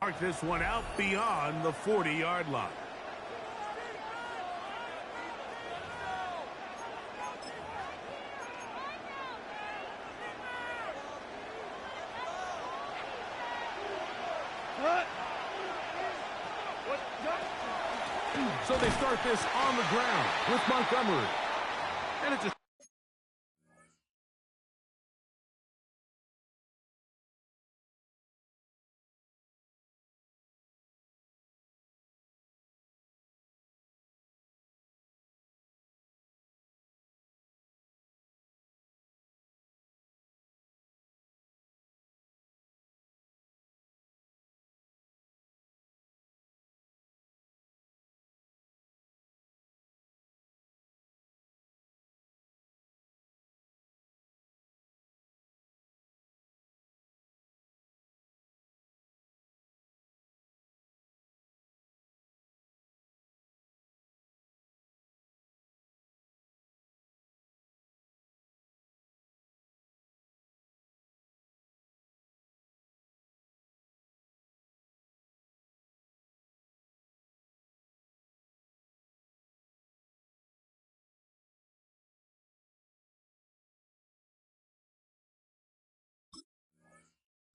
Mark this one out beyond the 40-yard line. So they start this on the ground with Montgomery. And it's a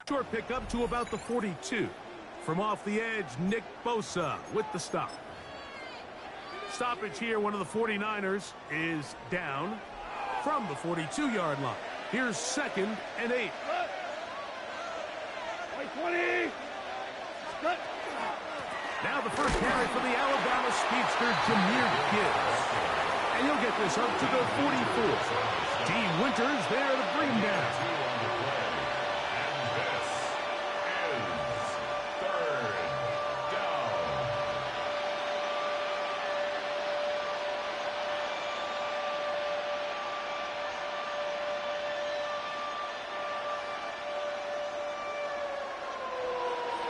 short pickup to about the 42. From off the edge, Nick Bosa with the stop. Stoppage here, one of the 49ers is down from the 42-yard line. Here's 2nd and 8. 20. Now the first carry for the Alabama speedster, Jahmyr Gibbs. And he'll get this up to the 44. D. Winters there to bring him down.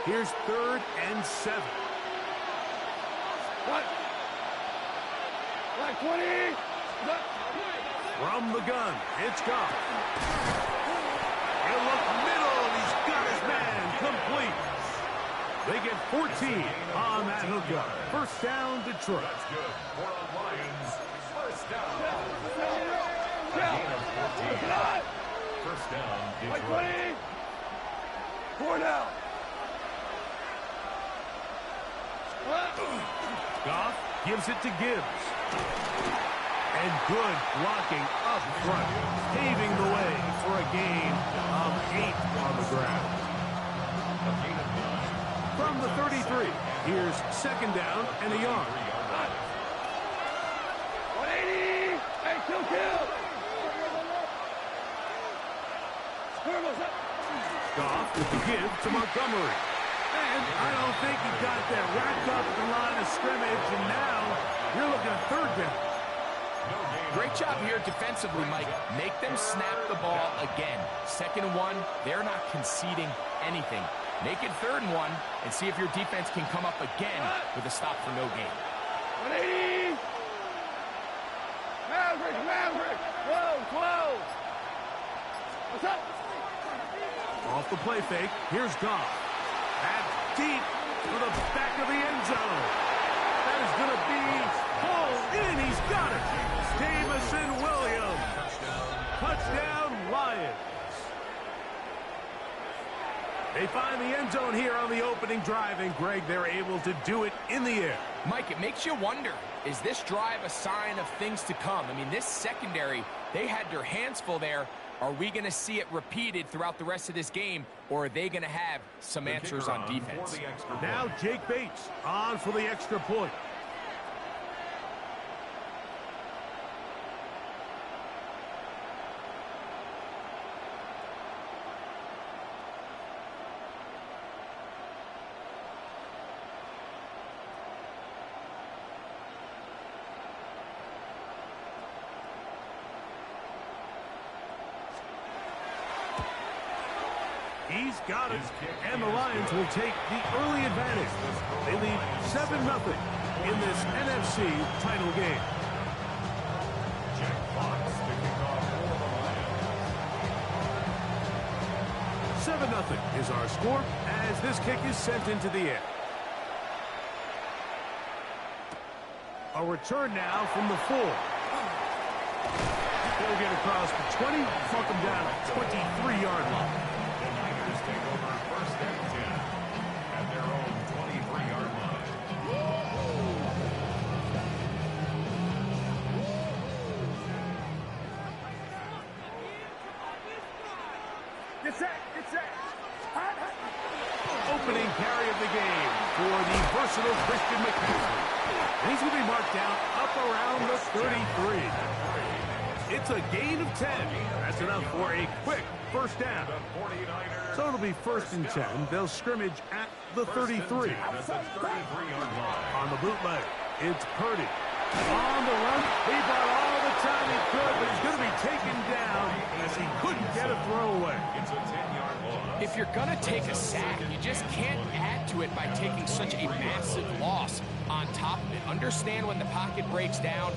Here's 3rd and 7. What? 20. From the gun, it's Goff. He'll look middle, and he's got his man complete. They get 14 on that hookup. First down, Detroit. That's good for the Lions. First down. First down, Detroit. 4 down. Goff gives it to Gibbs. And good blocking up front, paving the way for a gain of 8 on the ground. From the 33, here's 2nd down and a yard. 180! Hey, kill! Goff with the give to Montgomery. And I don't think he got that wrapped up at the line of scrimmage, and now you're looking at 3rd down. Great job here defensively, Mike. Make them snap the ball again. 2nd and 1, they're not conceding anything. Make it 3rd and 1 and see if your defense can come up again with a stop for no gain. 180! Maverick! Whoa! What's up? Off the play fake, here's Goff. That's deep to the back of the end zone. That is going to be pulled in. He's got it. Jamison Williams. Touchdown, Lions. They find the end zone here on the opening drive, and Greg, they're able to do it in the air. Mike, it makes you wonder, is this drive a sign of things to come? I mean, this secondary, they had their hands full there. Are we going to see it repeated throughout the rest of this game, or are they going to have some answers on defense? Now Jake Bates on for the extra point. He's got it, and the Lions will take the early advantage. They lead 7-0 in this NFC title game. Jack Fox to kick off for the Lions. is our score as this kick is sent into the air. A return now from the 4. They'll get across the 20, fuck them down at 23-yard line. The Niners take over first and 10 at their own 23-yard line. Get set. Get set. Opening carry of the game for the versatile Christian McCaffrey. And he's going to be marked down up around the 33. It's a gain of 10. That's enough for a quick first down. So it'll be first and 10. They'll scrimmage at the 33. On the bootleg, it's Purdy. On the run, he brought all the time he could, but he's going to be taken down as he couldn't get a throwaway. It's a 10-yard loss. If you're going to take a sack, you just can't add to it by taking such a massive loss on top of it. Understand when the pocket breaks down,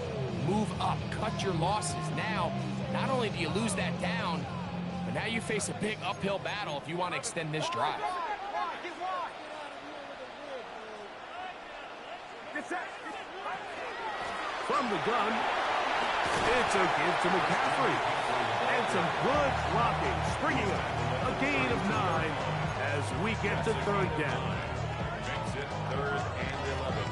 move up, cut your losses. Now, not only do you lose that down, but now you face a big uphill battle if you want to extend this drive. From the gun, it's a give to McCaffrey. And some good blocking, springing up. A gain of 9 as we get to third down. Makes it 3rd and 11.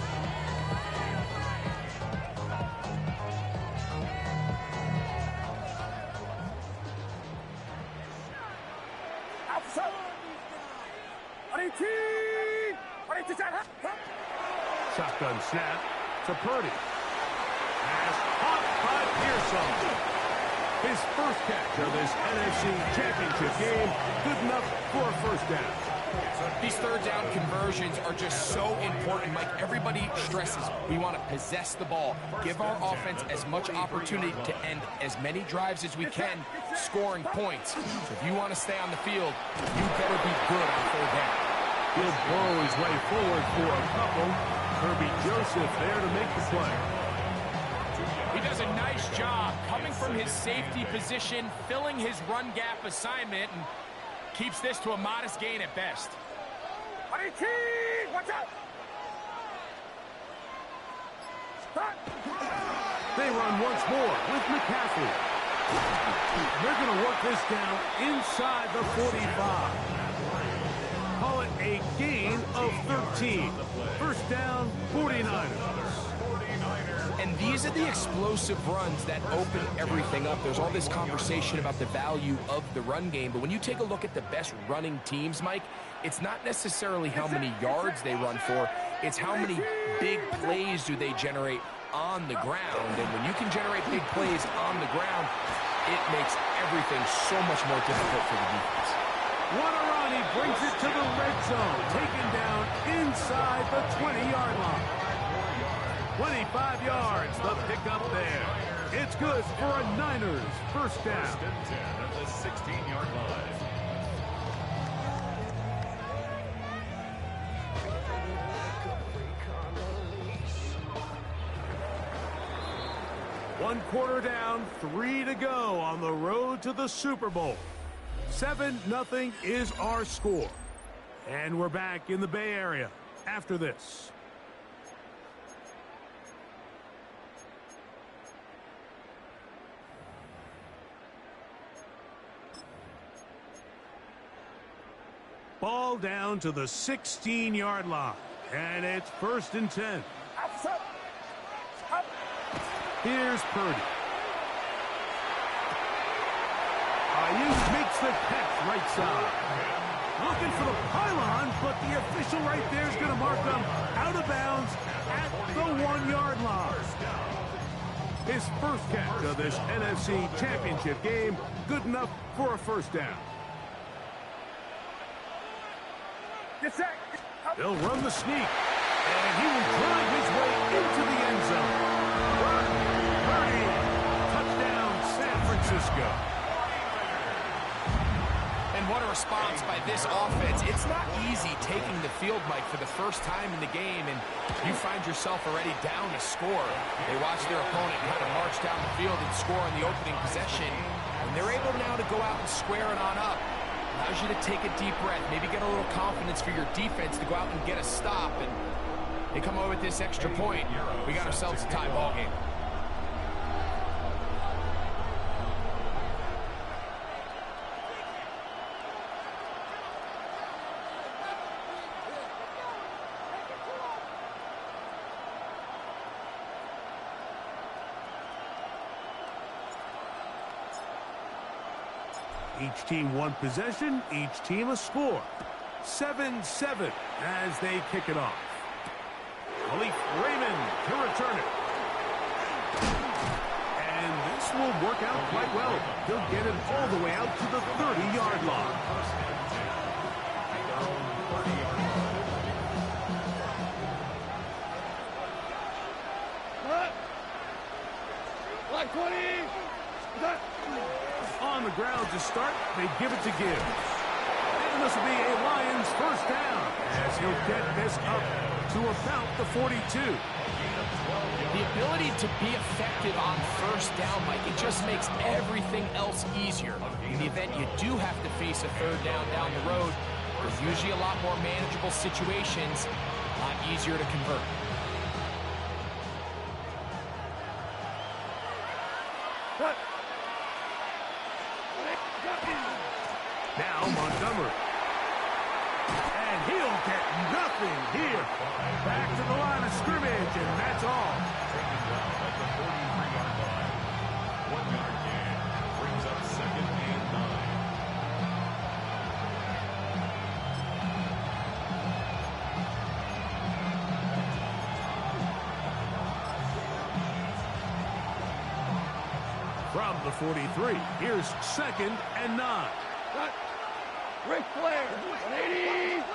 Shotgun snap to Purdy. Pass caught by Pearson. His first catch of this NFC Championship game. Good enough for a first down. These third down conversions are just so important, Mike. Everybody stresses we want to possess the ball, give our offense as much opportunity to end as many drives as we can, scoring points. So if you want to stay on the field, you better be good on third down. He'll blow his way forward for a couple. Kirby Joseph there to make the play. He does a nice job coming from his safety position, filling his run gap assignment, and keeps this to a modest gain at best. Watch out! They run once more with McCaffrey. They're going to work this down inside the 45. Call it a gain of 13. First down, 49ers. And these are the explosive runs that open everything up. There's all this conversation about the value of the run game, but when you take a look at the best running teams, Mike, it's not necessarily how many yards they run for, it's how many big plays do they generate on the ground. And when you can generate big plays on the ground, it makes everything so much more difficult for the defense. What a run, he brings it to the red zone, taken down inside the 20-yard line. 25 yards, the pickup there. It's good for a Niners first down. First and 10 at the 16-yard line. One quarter down, 3 to go on the road to the Super Bowl. 7-0 is our score. And we're back in the Bay Area after this. Ball down to the 16-yard line. And it's first and 10. Here's Purdy. Ayuk makes the catch right side. Looking for the pylon, but the official right there is going to mark them out of bounds at the 1-yard line. His first catch of this NFC Championship game, good enough for a first down. They'll run the sneak, and he will drive his way into the end zone. Purdy, touchdown, San Francisco. And what a response by this offense. It's not easy taking the field, Mike, for the first time in the game, and you find yourself already down a score. They watch their opponent kind of march down the field and score on the opening possession, and they're able now to go out and square it on up. Allows you to take a deep breath, maybe get a little confidence for your defense to go out and get a stop, and they come away with this extra point. We got ourselves a tie ball game. Each team one possession, each team a score. 7-7 as they kick it off. Khalif Raymond to return it. And this will work out quite well. He'll get it all the way out to the 30-yard line. Black 20. On the ground to start, they give it to Gibbs. And this will be a Lions first down as he'll get this up to about the 42. The ability to be effective on first down, Mike, it just makes everything else easier. In the event you do have to face a third down the road, there's usually a lot more manageable situations, a lot easier to convert. Now Montgomery. And he'll get nothing here. Back to the line of scrimmage, and that's all. Taken down at the 43-yard line. 1-yard gain brings up 2nd and 9. From the 43, here's 2nd and 9. Ric Flair. 180.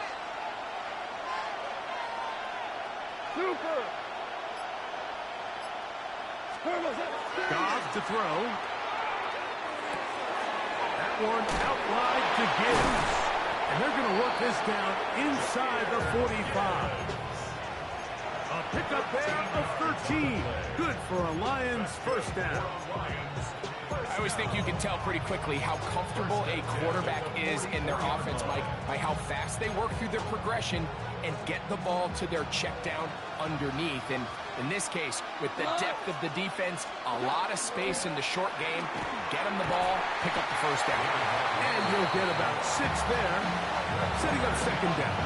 Super. Goff to throw. That one out wide to Gibbs. And they're going to work this down inside the 45. A pickup there of 13. Good for a Lions first down. I always think you can tell pretty quickly how comfortable a quarterback is in their offense, Mike, by how fast they work through their progression and get the ball to their check down underneath. And in this case, with the depth of the defense, a lot of space in the short game, get them the ball, pick up the first down. And you'll get about 6 there, setting up 2nd down.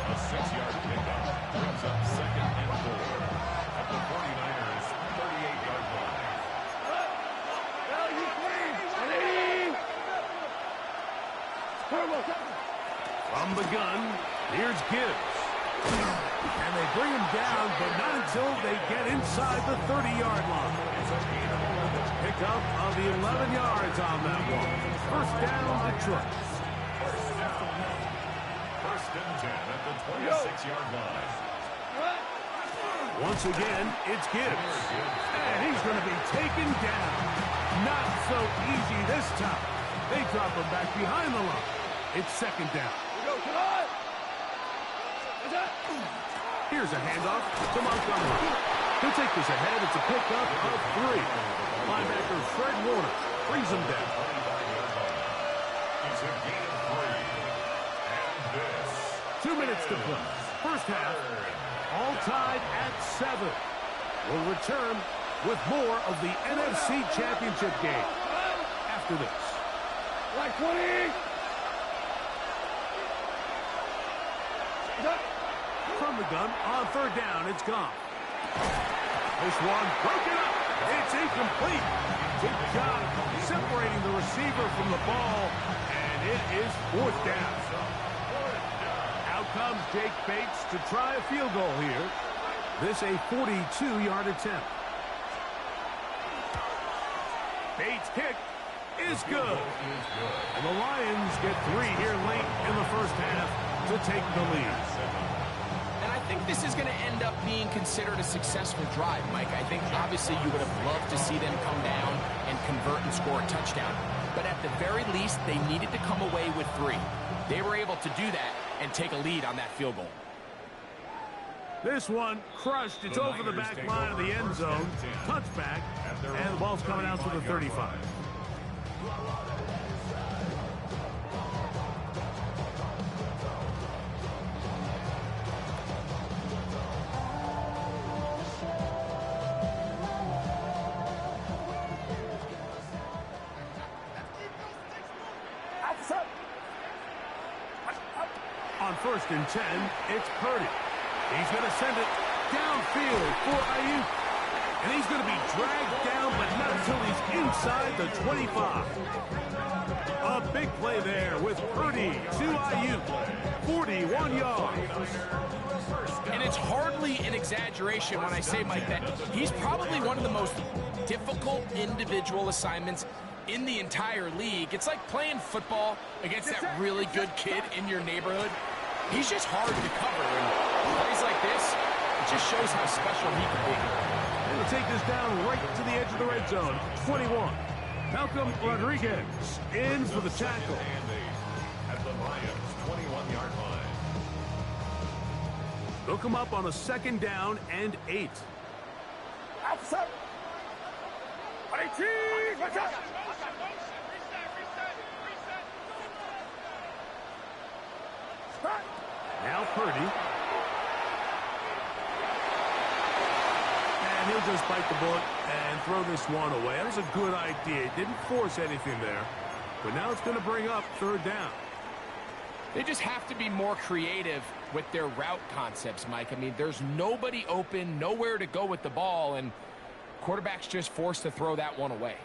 A 6-yard pickup brings up 2nd and 4 at the 49ers' 38-yard line. From the gun, here's Gibbs. And they bring him down, but not until they get inside the 30-yard line. Pickup of 11 yards on that one. First down, Detroit. 1st and 10 at the 26-yard line. Once again, it's Gibbs. And he's going to be taken down. Not so easy this time. They drop him back behind the line. It's 2nd down. Here's a handoff to Montgomery. He'll take this ahead. It's a pickup of 3. Linebacker Fred Warner brings him down. It's a gain of 3. And this 2 minutes to play. First half, all tied at 7. We'll return with more of the NFC Championship game after this. Black 20. From the gun, on 3rd down, it's gone. This one broken up. It's incomplete. Good job separating the receiver from the ball, and it is 4th down. Out comes Jake Bates to try a field goal here. This a 42-yard attempt. Bates' kick is good. And the Lions get 3 here late in the first half to take the lead. And I think this is going to end up being considered a successful drive, Mike. I think obviously you would have loved to see them come down and convert and score a touchdown. But at the very least, they needed to come away with 3. They were able to do that and take a lead on that field goal. This one crushed. It's over the back line of the end zone. Touchback. And the ball's coming out to the 35. first and 10, it's Purdy. He's going to send it downfield for Ayuk. And he's going to be dragged down, but not until he's inside the 25. A big play there with Purdy to Ayuk. 41 yards. And it's hardly an exaggeration when I say, Mike, that he's probably one of the most difficult individual assignments in the entire league. It's like playing football against that really good kid in your neighborhood. He's just hard to cover, and plays like this, it just shows how special he can be. They'll take this down right to the edge of the red zone. 21. Malcolm Rodriguez in for the tackle. At the Lions' 21-yard line. They'll come up on a second down and 8. Outside. Watch out. Now Purdy. And he'll just bite the bullet and throw this one away. That was a good idea. He didn't force anything there. But now it's going to bring up third down. They just have to be more creative with their route concepts, Mike. I mean, there's nobody open, nowhere to go with the ball, and quarterback's just forced to throw that one away.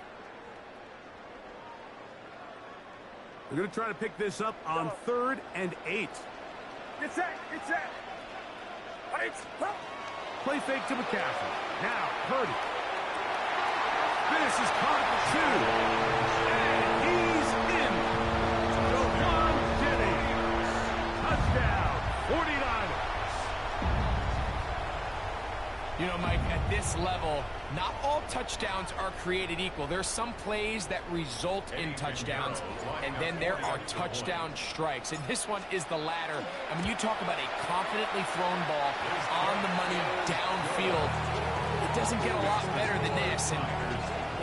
They're going to try to pick this up on 3rd and 8. Get set. Play fake to McCaffrey. Now, Purdy. This is caught for 2. And he's in. Jawan Jennings. Touchdown, 49ers. You know, Mike, at this level, not all touchdowns are created equal. There's some plays that result in touchdowns, and then there are touchdown strikes. And this one is the latter. I mean, you talk about a confidently thrown ball on the money downfield. It doesn't get a lot better than this, and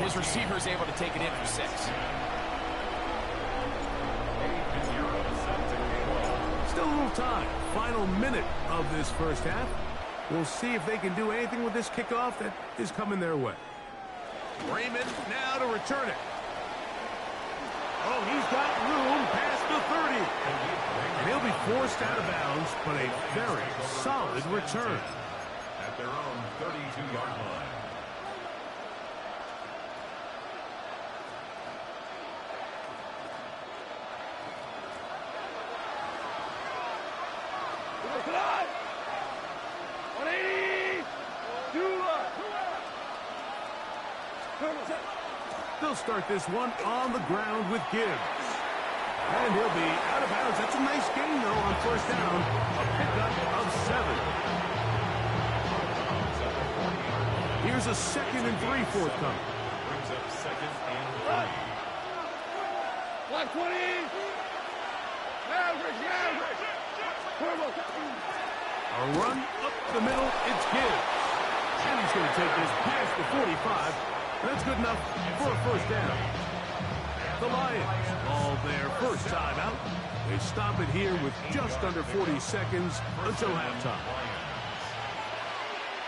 his receiver is able to take it in for 6. Still a little time. Final minute of this first half. We'll see if they can do anything with this kickoff that is coming their way. Raymond now to return it. Oh, he's got room past the 30. And he'll be forced out of bounds, but a very solid return. At their own 32-yard line. Look at 180. They'll start this one on the ground with Gibbs. And he'll be out of bounds. That's a nice gain, though, on first down. A pickup of 7. Here's a 2nd and 3 forthcoming. Brings up 2nd and 3. Black 20. Average. A run up the middle. It's Gibbs. And he's going to take this past the 45. That's good enough for a first down. The Lions all their first time out. They stop it here with just under 40 seconds until halftime.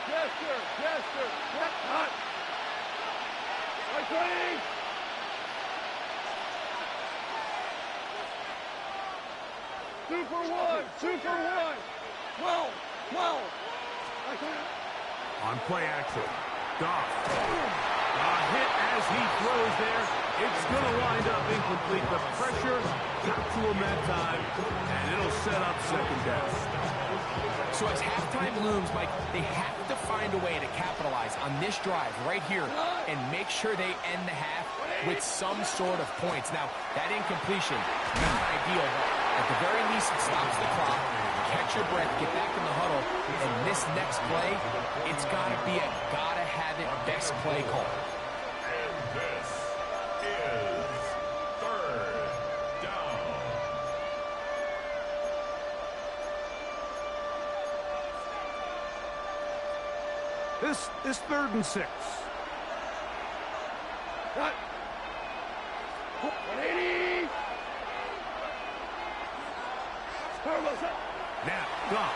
Gesture. Hot. Black 20. Super one. 12. On play action, Goff. A hit as he throws there. It's going to wind up incomplete. The pressure got to him that time, and it'll set up second down. So as halftime looms, Mike, they have to find a way to capitalize on this drive right here and make sure they end the half with some sort of points. Now, that incompletion, not ideal, but at the very least, it stops the clock. Catch your breath, get back in the huddle, and this next play, it's got to be a gotta-have-it best play call. And this is 3rd down. This 3rd and 6. Cut. 180. Now, Goff.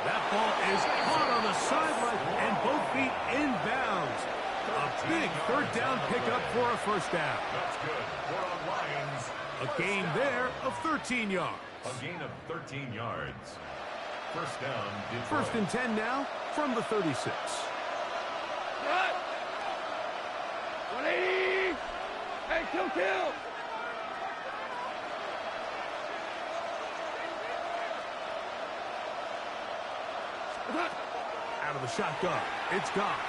That ball is caught on the sideline, and both feet in bounds. A big third down pickup for a first down. That's good. For the Lions. A gain there of 13 yards. A gain of 13 yards. First down, Detroit. First and 10 now from the 36. Cut. 180. Hey, kill. Out of the shotgun, it's gone.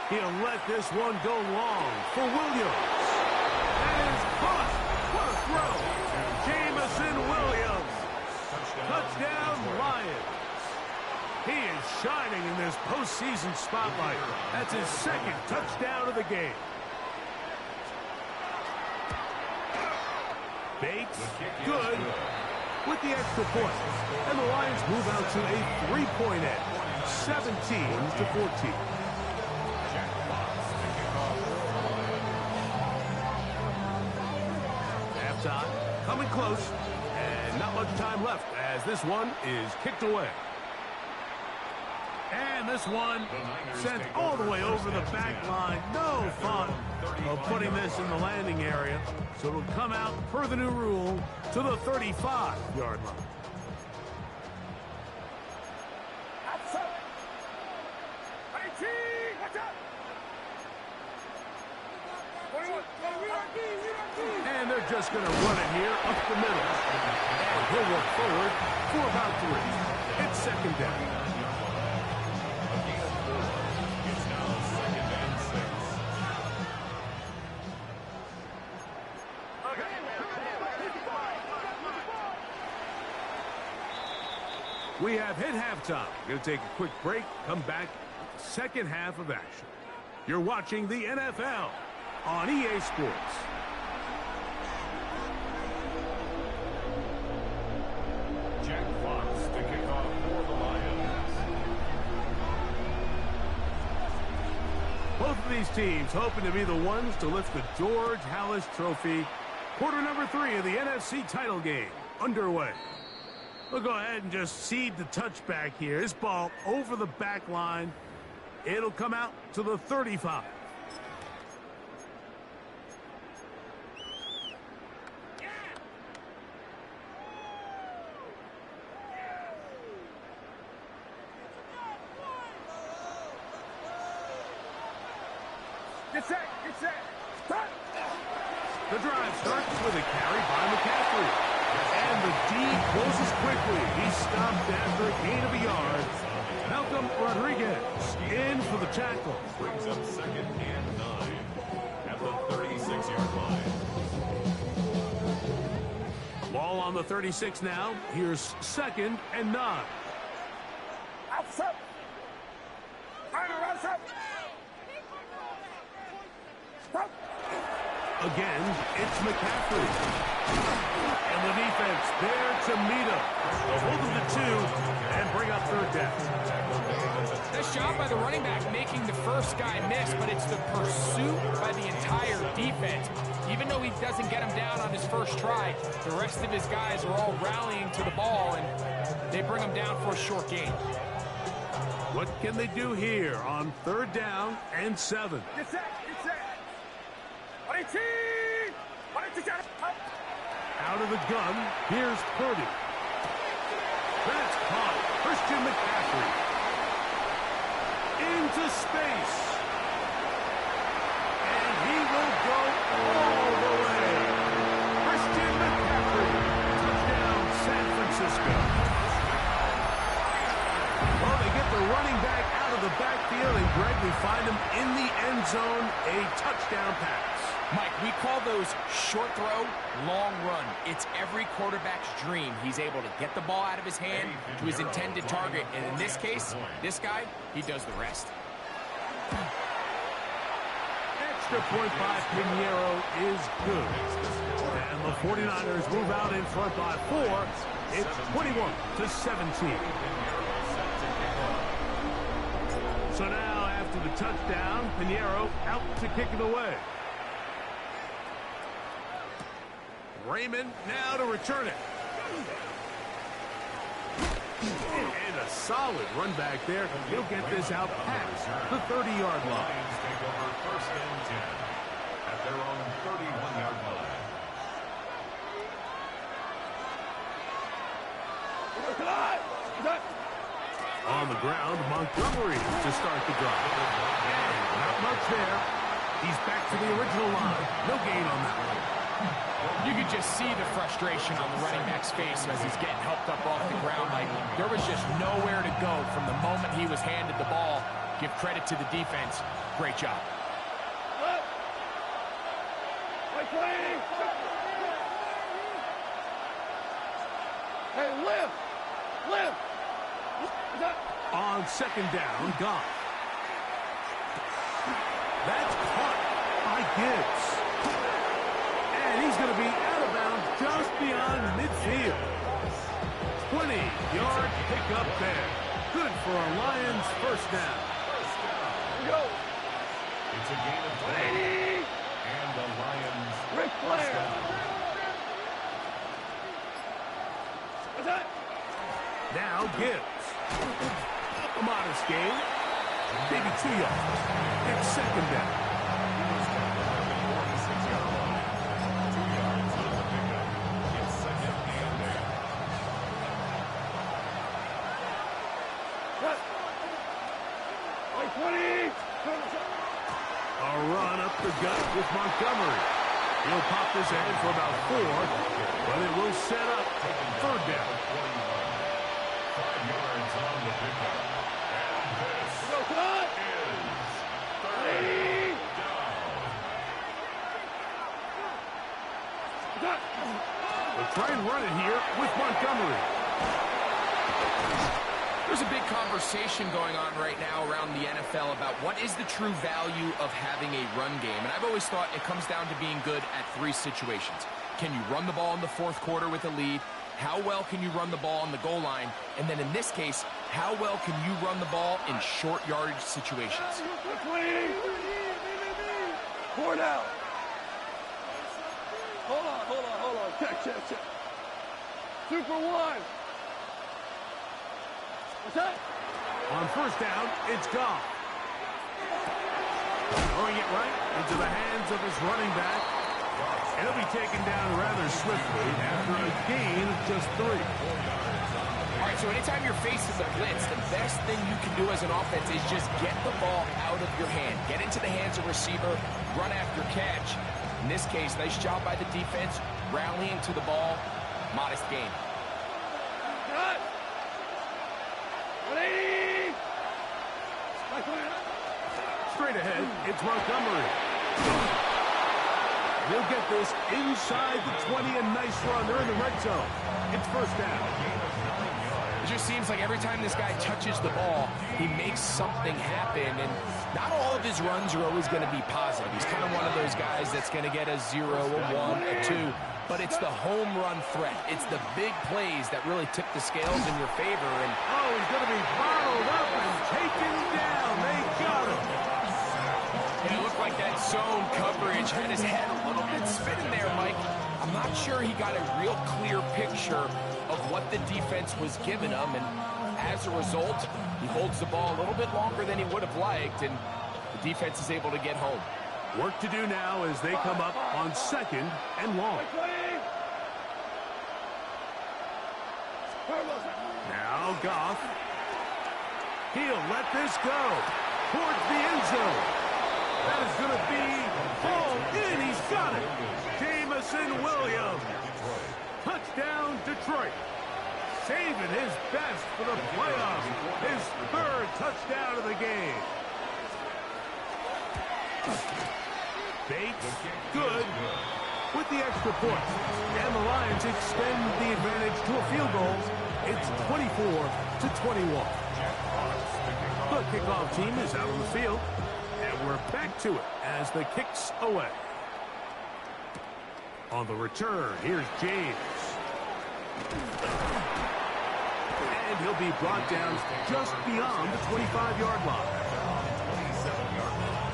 He'll let this one go long for Williams. That is caught. What a throw. Jamison Williams. Touchdown, Lions. He is shining in this postseason spotlight. That's his second touchdown of the game. Bates, good, with the extra point. And the Lions move out to a 3-point edge, 17-14. Halftime, coming close, and not much time left as this one is kicked away. And this one sent all the way over the back line. No fun of putting this in the landing area. So it'll come out, per the new rule, to the 35-yard line. And they're just going to run it here up the middle. And he'll work forward for about 3. It's second down. We have hit halftime. Going to take a quick break, come back with the second half of action. You're watching the NFL on EA Sports. Jack Fox to kick off for the Lions. Both of these teams hoping to be the ones to lift the George Halas Trophy. Quarter number 3 of the NFC title game underway. We'll go ahead and just seed the touchback here. This ball over the back line. It'll come out to the 35. Get set. Start. The drive starts with a carry by McCaffrey. And the D closes quickly. He stopped after a gain of a yard. Malcolm Rodriguez in for the tackle. Brings up second and 9 at the 36-yard line. Ball on the 36 now. Here's second and 9. Outside. Stop. Again, it's McCaffrey. And the defense there to meet him. They'll hold him to 2 and bring up third down. Nice job by the running back making the first guy miss, but it's the pursuit by the entire defense. Even though he doesn't get him down on his first try, the rest of his guys are all rallying to the ball, and they bring him down for a short gain. What can they do here on third down and 7? Get set. Out of the gun, here's Purdy. That's caught. Christian McCaffrey. Into space. And he will go all the way. Christian McCaffrey. Touchdown, San Francisco. Well, they get the running back out of the backfield, and Greg, we find him in the end zone, a touchdown pass. Mike, we call those short throw, long run. It's every quarterback's dream. He's able to get the ball out of his hand to his intended target. And in this case, this guy, he does the rest. Extra point by Pinheiro is good. And the 49ers move out in front by 4. It's 21-17. So now, after the touchdown, Pinheiro out to kick it away. Raymond now to return it. And a A solid run back there. He'll get this out past the 30-yard line. Lions take over first and 10 at their own 31-yard line. On the ground, Montgomery to start the drive. And not much there. He's back to the original line. No gain on that one. You could just see the frustration on the running back's face as he's getting helped up off the ground. Like, there was just nowhere to go from the moment he was handed the ball. Give credit to the defense. Great job. Hey, lift! Lift! On second down, Goff. That's caught by Gibbs. And he's going to be out of bounds just beyond midfield. 20-yard pickup there. Good for a Lions first down. Go! It's a gain of 20. And the Lions Ric Flair! Now Gibbs. A modest gain. Maybe 2 yards. It's second down. 46-yard line. 2 yards on the pickup. It's second and 20! A run up the gut with Montgomery. He'll pop this ahead for about 4, but it will set up third down. 5 yards on the pickup. And this is third down. They'll try and run it here with Montgomery. There's a big conversation going on right now around the NFL about what is the true value of having a run game. And I've always thought it comes down to being good at 3 situations. Can you run the ball in the fourth quarter with a lead? How well can you run the ball on the goal line? And then in this case, how well can you run the ball in short yardage situations? 20! 4 down! Hold on. Check. 2 for 1. What's that? On first down, it's Goff. Throwing it right into the hands of his running back. And he'll be taken down rather swiftly after a gain of just 3. All right, so anytime you're facing the blitz, the best thing you can do as an offense is just get the ball out of your hand. Get into the hands of receiver, run after catch. In this case, nice job by the defense, rallying to the ball. Modest gain. Cut! 180! Straight ahead, it's Montgomery. He'll get this inside the 20, a nice run. They're in the red zone. It's first down. It just seems like every time this guy touches the ball, he makes something happen. And not all of his runs are always going to be positive. He's kind of one of those guys that's going to get a 0, a 1, a 2. But it's the home run threat. It's the big plays that really tip the scales in your favor. And oh, he's going to be followed up and taken down. They got him. it looked like that zone coverage had his head a little bit spinning there, Mike. I'm not sure he got a real clear picture of what the defense was giving him. And as a result, he holds the ball a little bit longer than he would have liked. And the defense is able to get home. Work to do now as they come up on second and long. Now Goff. He'll let this go towards the end zone. That is going to be pulled in. He's got it. Jamison Williams. Touchdown, Detroit. Saving his best for the playoffs. His 3rd touchdown of the game. Bates, good, with the extra point. And the Lions extend the advantage to a field goal. It's 24-21. The kickoff team is out on the field, and we're back to it as the kick's away. On the return, here's James. And he'll be brought down just beyond the 25-yard line. 27-yard line.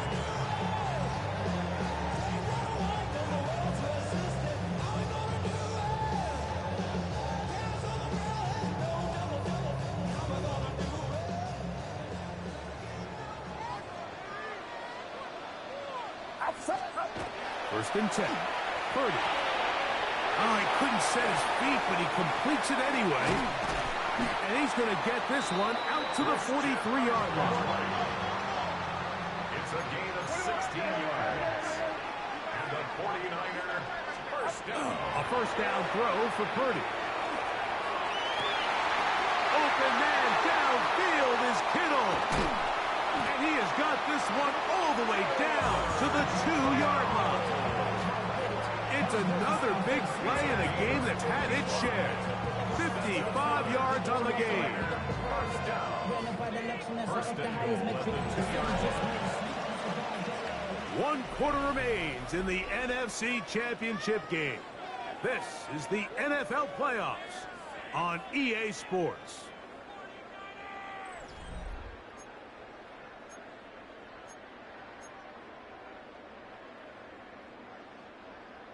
First and 10. Purdy. Oh, he couldn't set his feet, but he completes it anyway. And he's going to get this one out to the 43-yard line. It's a gain of 16 yards. And the 49er first down. A first down throw for Purdy. Open man downfield is Kittle. And he has got this one all the way down to the 2-yard line. It's another big play in a game that's had its share. 55 yards on the game. First down. 1 quarter remains in the NFC Championship game. This is the NFL Playoffs on EA Sports.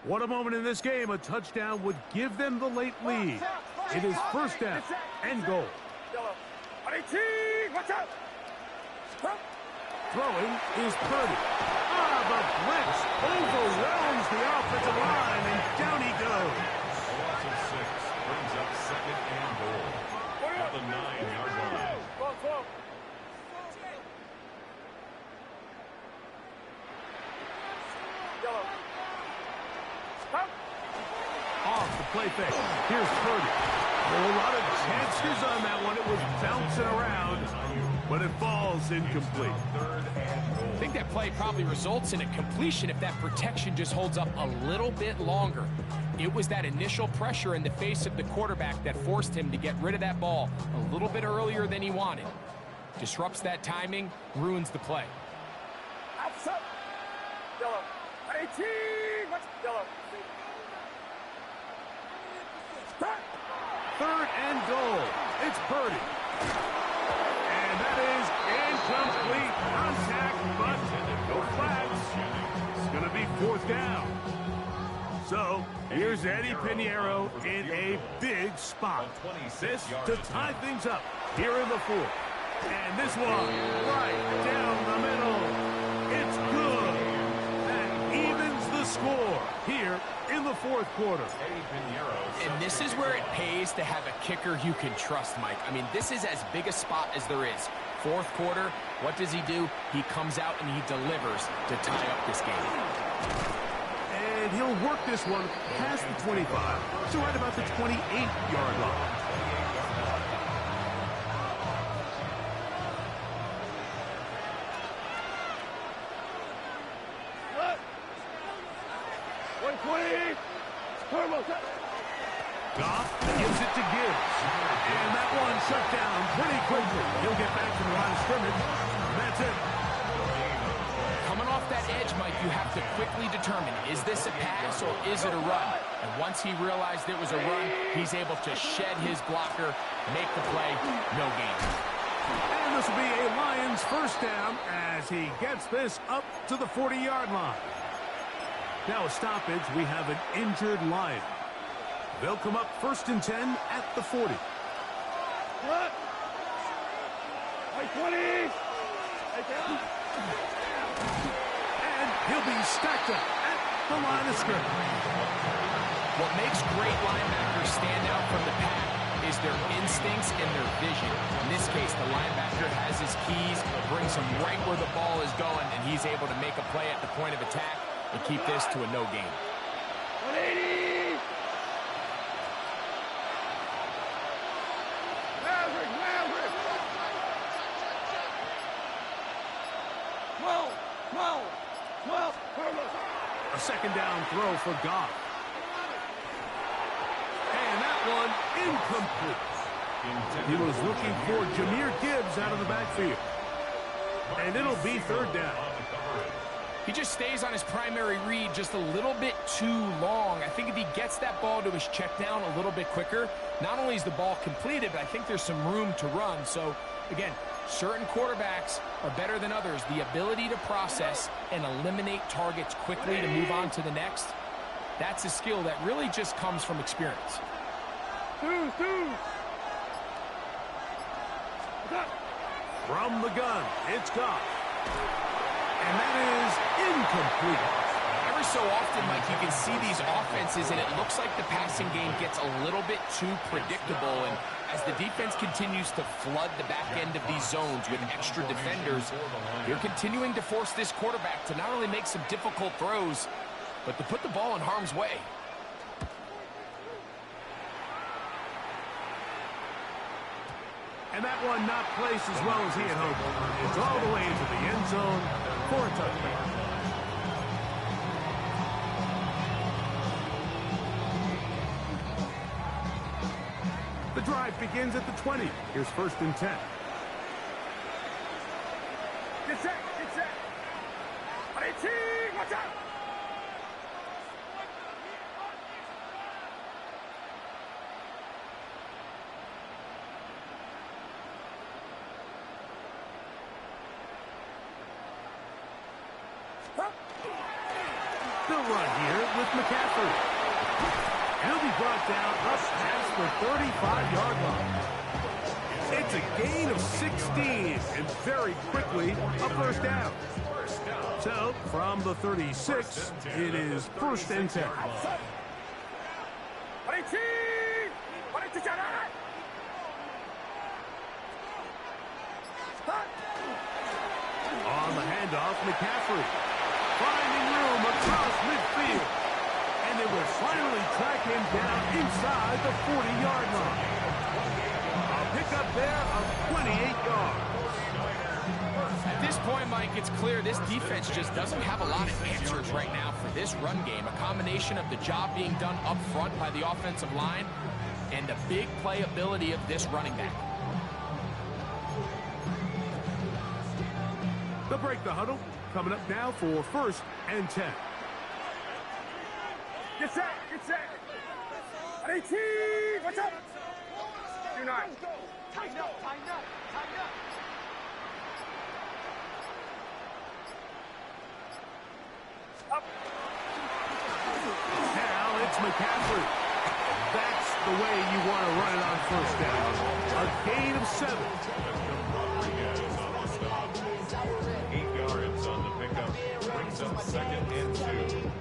What a moment in this game. A touchdown would give them the late lead. It is first down and goal. Throwing is Purdy. The blitz overwhelms the offensive line, and down he goes. A loss of 6 brings up second and goal at the 9-yard line. Off the play fake. Here's Purdy. A lot of chances on that one. It was bouncing around, but it falls incomplete. I think that play probably results in a completion if that protection just holds up a little bit longer. It was that initial pressure in the face of the quarterback that forced him to get rid of that ball a little bit earlier than he wanted. Disrupts that timing, ruins the play. Third and goal. It's Purdy. And that is incomplete contact, but no flags. It's going to be fourth down. So here's Eddie Pinheiro in a big spot. This to tie things up here in the fourth. And this one right down the middle. It's good. That evens the score here in the fourth quarter. And this is where it pays to have a kicker you can trust, Mike. I mean, this is as big a spot as there is. Fourth quarter, what does he do? He comes out and he delivers to tie up this game. And he'll work this one past the 25 to right about the 28-yard line. Goff gives it to Gibbs. And that one shut down pretty quickly. He'll get back to the line of scrimmage. That's it. Coming off that edge, Mike, you have to quickly determine, is this a pass or is it a run? And once he realized it was a run, he's able to shed his blocker, make the play, no gain. And this will be a Lions first down as he gets this up to the 40-yard line. Now a stoppage, we have an injured Lion. They'll come up first and 10 at the 40. What? 20. And he'll be stacked up at the line of scrimmage. What makes great linebackers stand out from the pack is their instincts and their vision. In this case, the linebacker has his keys, brings him right where the ball is going, and he's able to make a play at the point of attack and keep this to a no gain. 180. A second down throw for Goff. And that one incomplete. He was looking for Jahmyr Gibbs out of the backfield. And it'll be third down. He just stays on his primary read just a little bit too long. I think if he gets that ball to his check down a little bit quicker, not only is the ball completed, but I think there's some room to run. So, again, certain quarterbacks are better than others. The ability to process and eliminate targets quickly to move on to the next, that's a skill that really just comes from experience. From the gun, it's Goff. And that is incomplete. Every so often, Mike, you can see these offenses, and it looks like the passing game gets a little bit too predictable. And as the defense continues to flood the back end of these zones with extra defenders, they're continuing to force this quarterback to not only make some difficult throws, but to put the ball in harm's way. And that one not placed as well as he had hoped. It's all the way into the end zone for a touchdown. The drive begins at the 20. Here's 1st and 10. Get set, get set. Watch out. They'll run here with McCaffrey. He'll be brought down up past the 35-yard line. It's a gain of 16, and very quickly a 1st down. So, from the 36, it is 1st and 10. On the handoff, McCaffrey finding room across midfield. And they will finally track him down inside the 40-yard line. A pickup there of 28 yards. At this point, Mike, it's clear this defense just doesn't have a lot of answers right now for this run game. A combination of the job being done up front by the offensive line and the big playability of this running back. They'll break the huddle. Coming up now for 1st and 10. Get set, get set. Watch out. Do not. Tighten up, tighten up, tighten up. Now it's McCaffrey. That's the way you want to run it on 1st down. A gain of 7. 8 yards on the pickup. Brings up 2nd and 2.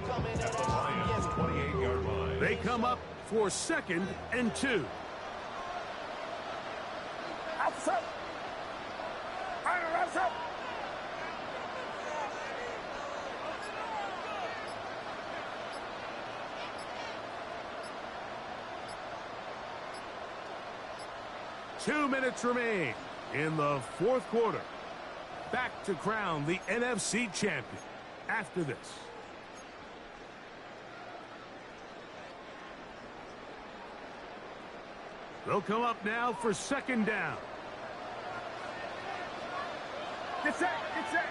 At the Lions' 28-yard line. They come up for 2nd and 2. Outside. Outside. Two minutes remain in the 4th quarter. Back to crown the NFC champion after this. They'll come up now for 2nd down. Get set, get set.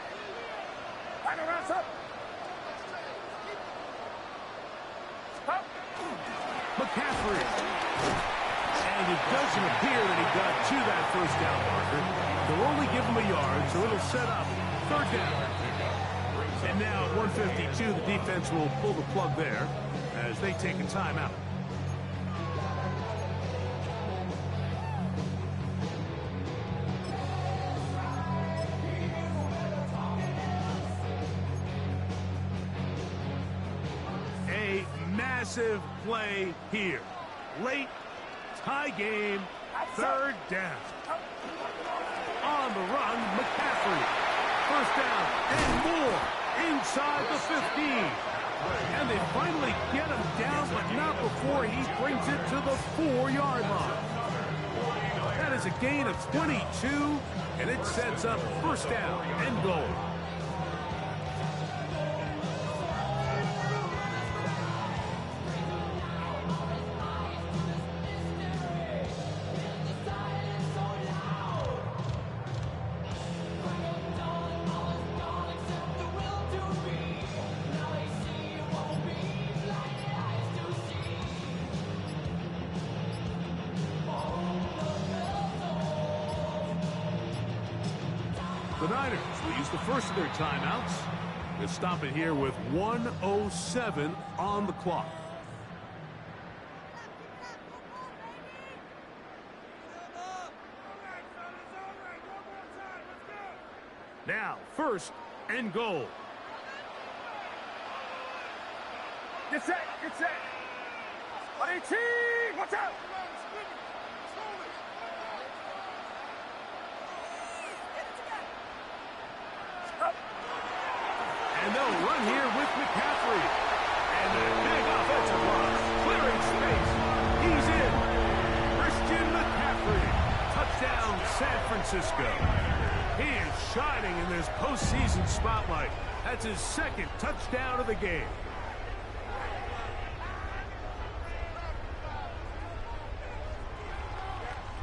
Up. McCaffrey. And it doesn't appear that he got to that 1st down marker. They'll only give him a yard, so it'll set up 3rd down. And now at 1:52, the defense will pull the plug there as they take a timeout. A massive play here. Late, tie game, 3rd down. On the run, McCaffrey. 1st down and more inside the 15. And they finally get him down, but not before he brings it to the 4-yard line. That is a gain of 22, and it sets up 1st down and goal. The Niners will use the first of their timeouts. They'll stop it here with 1:07 on the clock. Now, 1st and goal. Get set. Get set. Watch out. And they'll run here with McCaffrey. And that big offensive line clearing space. He's in. Christian McCaffrey. Touchdown, San Francisco. He is shining in this postseason spotlight. That's his second touchdown of the game.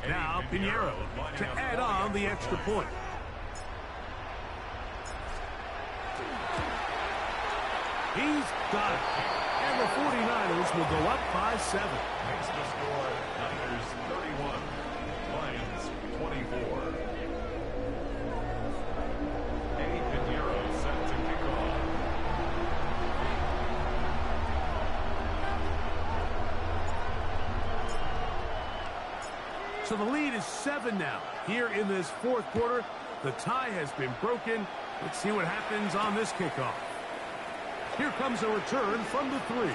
Now Pinheiro to add on the extra point. He's got it. And the 49ers will go up by 7. Makes the score Niners 31, Lions 24. Eddie Pinheiro set to kick off. So the lead is 7 now. Here in this fourth quarter, the tie has been broken. Let's see what happens on this kickoff. Here comes a return from the 3. And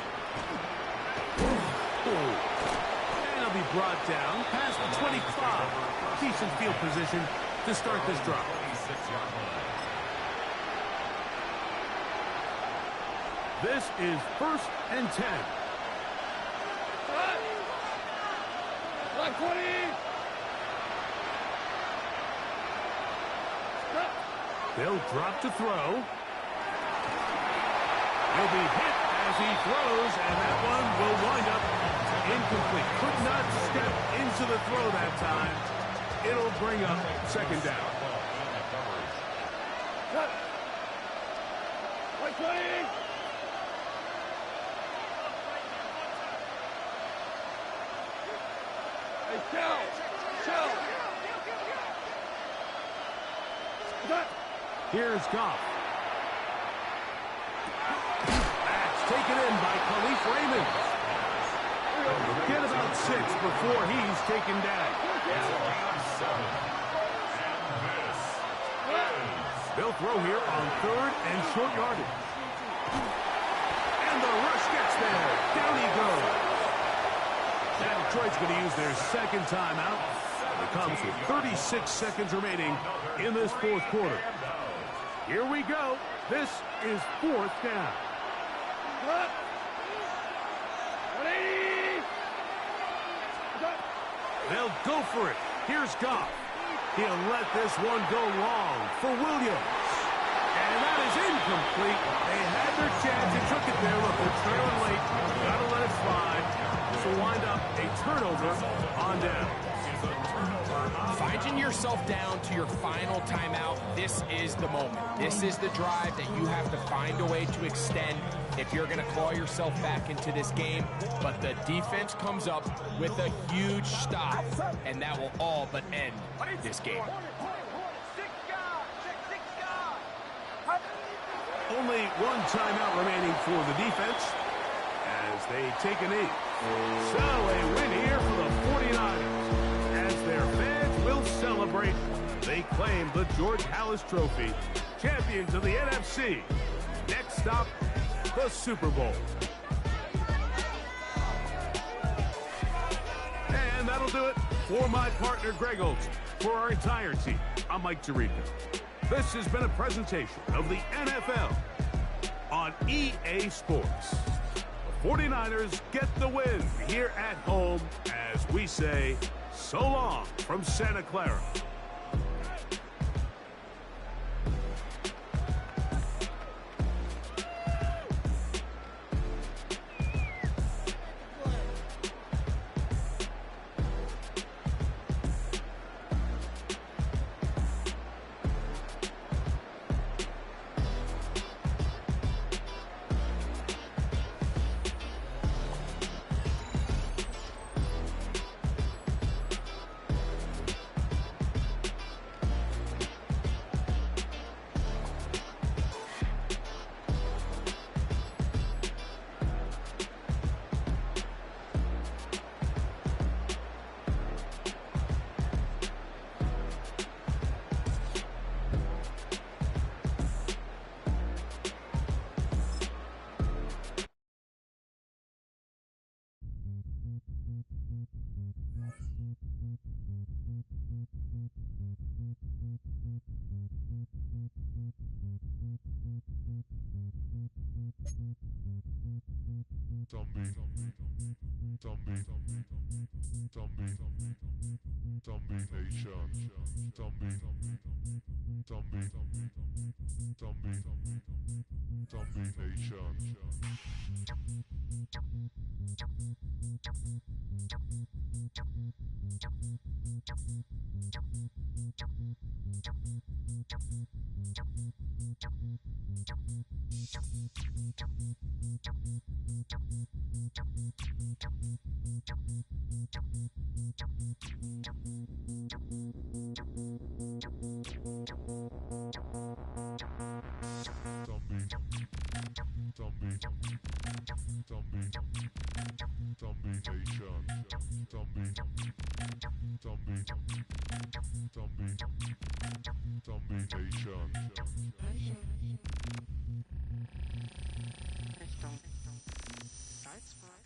he'll be brought down past the 25. Decent field position to start this drive. 26-yard line. This is 1st and 10. Line 20. They'll drop to throw. He'll be hit as he throws, and that one will wind up incomplete. Could not step into the throw that time. It'll bring up 2nd down. Cut. Line 20. Hey, Shell. Cut. Here's Goff. That's taken in by Khalif Raymond. Get about 6 before he's taken down. They'll throw here on 3rd and short yardage. And the rush gets there. Down he goes. And Detroit's going to use their 2nd timeout. It comes with 36 seconds remaining in this fourth quarter. Here we go. This is 4th down. Cut. 180. Cut. They'll go for it. Here's Goff. He'll let this one go long for Williams. And that is incomplete. They had their chance. They took it there. Look, they're trailing late. Got to let it slide. This will wind up a turnover on down. Finding yourself down to your final timeout, this is the moment. This is the drive that you have to find a way to extend if you're going to claw yourself back into this game. But the defense comes up with a huge stop, and that will all but end this game. Only one timeout remaining for the defense as they take a knee. So a win here for the 49ers. As their fans will celebrate, they claim the George Halas Trophy. Champions of the NFC. Next stop, the Super Bowl. And that'll do it for my partner, Greg Olson. For our entire team, I'm Mike Tirico. This has been a presentation of the NFL on EA Sports. The 49ers get the win here at home as we say so long from Santa Clara. Richtung Salzburg.